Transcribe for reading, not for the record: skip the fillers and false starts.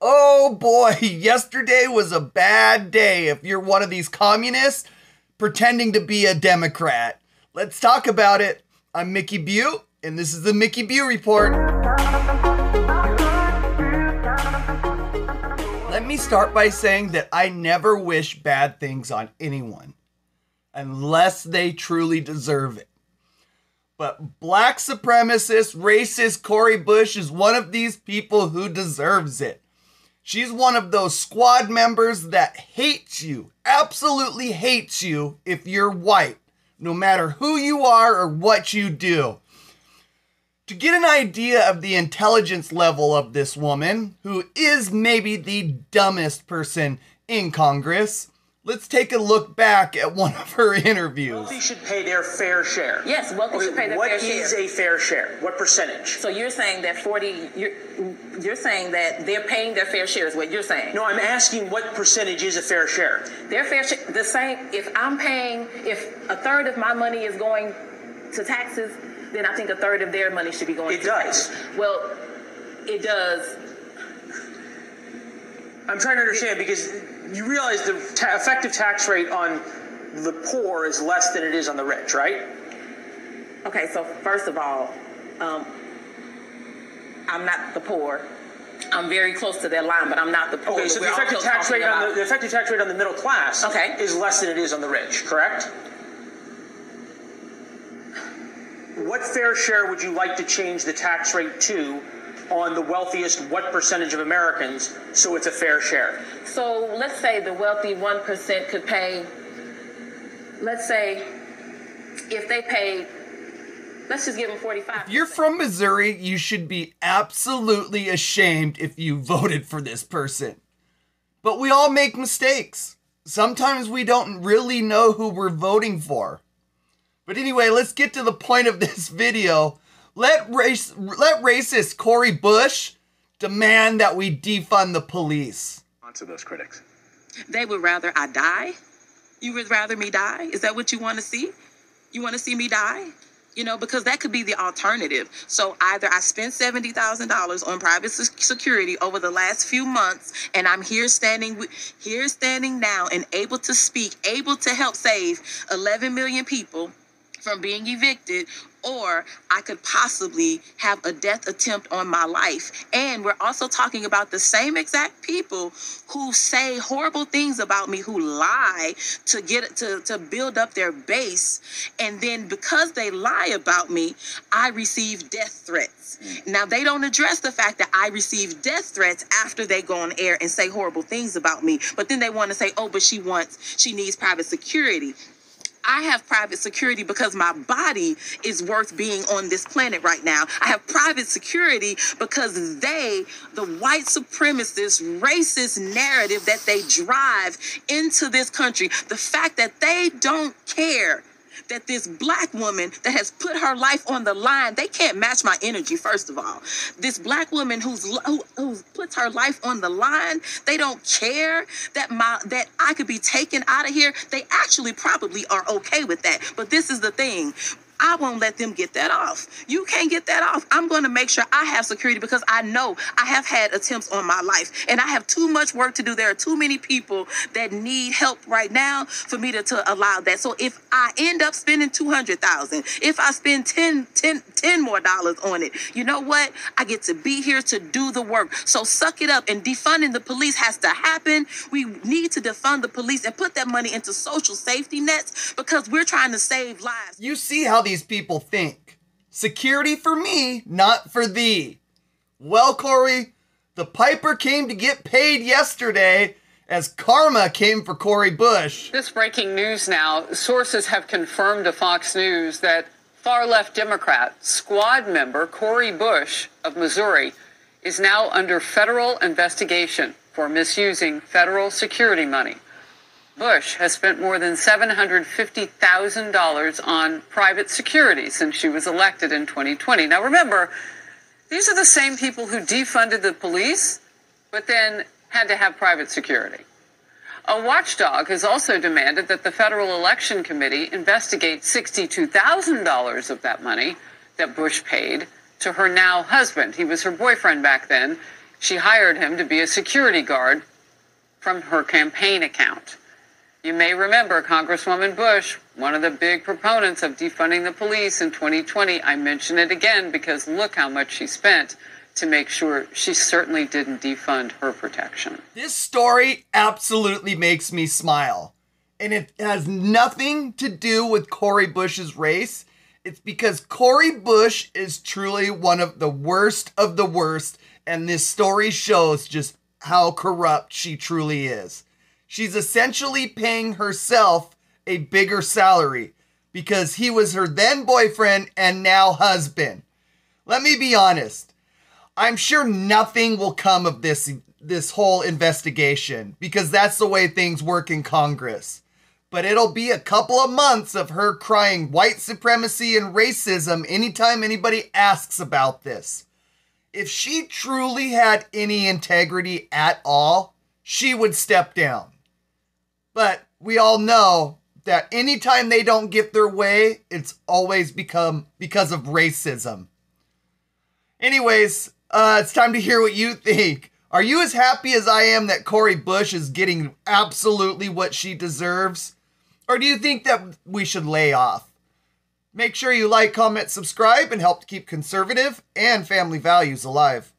Oh boy, yesterday was a bad day if you're one of these communists pretending to be a Democrat. Let's talk about it. I'm Mickey Bew, and this is the Mickey Bew Report. Let me start by saying that I never wish bad things on anyone, unless they truly deserve it. But black supremacist, racist Cori Bush is one of these people who deserves it. She's one of those squad members that hates you, absolutely hates you if you're white, no matter who you are or what you do. To get an idea of the intelligence level of this woman, who is maybe the dumbest person in Congress, let's take a look back at one of her interviews. Wealthy should pay their fair share. Yes, wealthy should pay their fair share. What is a fair share? What percentage? So you're saying that you're saying that they're paying their fair share is what you're saying? No, I'm asking what percentage is a fair share? Their fair share, the same, if a third of my money is going to taxes, then I think a third of their money should be going to taxes. It does. Well, it does. I'm trying to understand because you realize the effective tax rate on the poor is less than it is on the rich, right? Okay, so first of all, I'm not the poor. I'm very close to that line, but I'm not the poor. Okay, so the effective tax rate on the middle class is less than it is on the rich, correct? What fair share would you like to change the tax rate to on the wealthiest, what percentage of Americans, so it's a fair share? So let's say the wealthy 1% could pay, let's say if they paid, let's just give them 45%. If you're from Missouri, you should be absolutely ashamed if you voted for this person. But we all make mistakes. Sometimes we don't really know who we're voting for. But anyway, let's get to the point of this video. Let racist Cori Bush demand that we defund the police. Answer those critics. They would rather I die? You would rather me die? Is that what you want to see? You want to see me die? You know, because that could be the alternative. So either I spent $70,000 on private security over the last few months, and I'm here standing now and able to speak, able to help save 11 million people from being evicted, or I could possibly have a death attempt on my life. And we're also talking about the same exact people who say horrible things about me, who lie to build up their base. And then because they lie about me, I receive death threats. Now, they don't address the fact that I receive death threats after they go on air and say horrible things about me. But then they want to say, oh, but she needs private security. I have private security because my body is worth being on this planet right now. I have private security because the white supremacist, racist narrative that they drive into this country, the fact that they don't care that this black woman that has put her life on the line, they can't match my energy, first of all. This black woman who puts her life on the line, they don't care that I could be taken out of here. They actually probably are okay with that. But this is the thing. I won't let them get that off. You can't get that off. I'm going to make sure I have security because I know I have had attempts on my life and I have too much work to do. There are too many people that need help right now for me to allow that. So if I end up spending $200,000, if I spend $10 more on it, you know what? I get to be here to do the work. So suck it up, and defunding the police has to happen. We need to defund the police and put that money into social safety nets because we're trying to save lives. You see how these people think. Security for me, not for thee. Well, Cori, the piper came to get paid yesterday as karma came for Cori Bush. This breaking news now. Sources have confirmed to Fox News that far-left Democrat squad member Cori Bush of Missouri is now under federal investigation for misusing federal security money. Bush has spent more than $750,000 on private security since she was elected in 2020. Now remember, these are the same people who defunded the police, but then had to have private security. A watchdog has also demanded that the Federal Election Committee investigate $62,000 of that money that Bush paid to her now husband. He was her boyfriend back then, She hired him to be a security guard from her campaign account. You may remember Congresswoman Bush, one of the big proponents of defunding the police in 2020. I mention it again because look how much she spent to make sure she certainly didn't defund her protection. This story absolutely makes me smile. And it has nothing to do with Cori Bush's race. It's because Cori Bush is truly one of the worst, and this story shows just how corrupt she truly is. She's essentially paying herself a bigger salary because he was her then boyfriend and now husband. Let me be honest. I'm sure nothing will come of this whole investigation because that's the way things work in Congress. But it'll be a couple of months of her crying white supremacy and racism anytime anybody asks about this. If she truly had any integrity at all, she would step down. But we all know that anytime they don't get their way, it's always become because of racism. Anyways, it's time to hear what you think. Are you as happy as I am that Cori Bush is getting absolutely what she deserves? Or do you think that we should lay off? Make sure you like, comment, subscribe, and help to keep conservative and family values alive.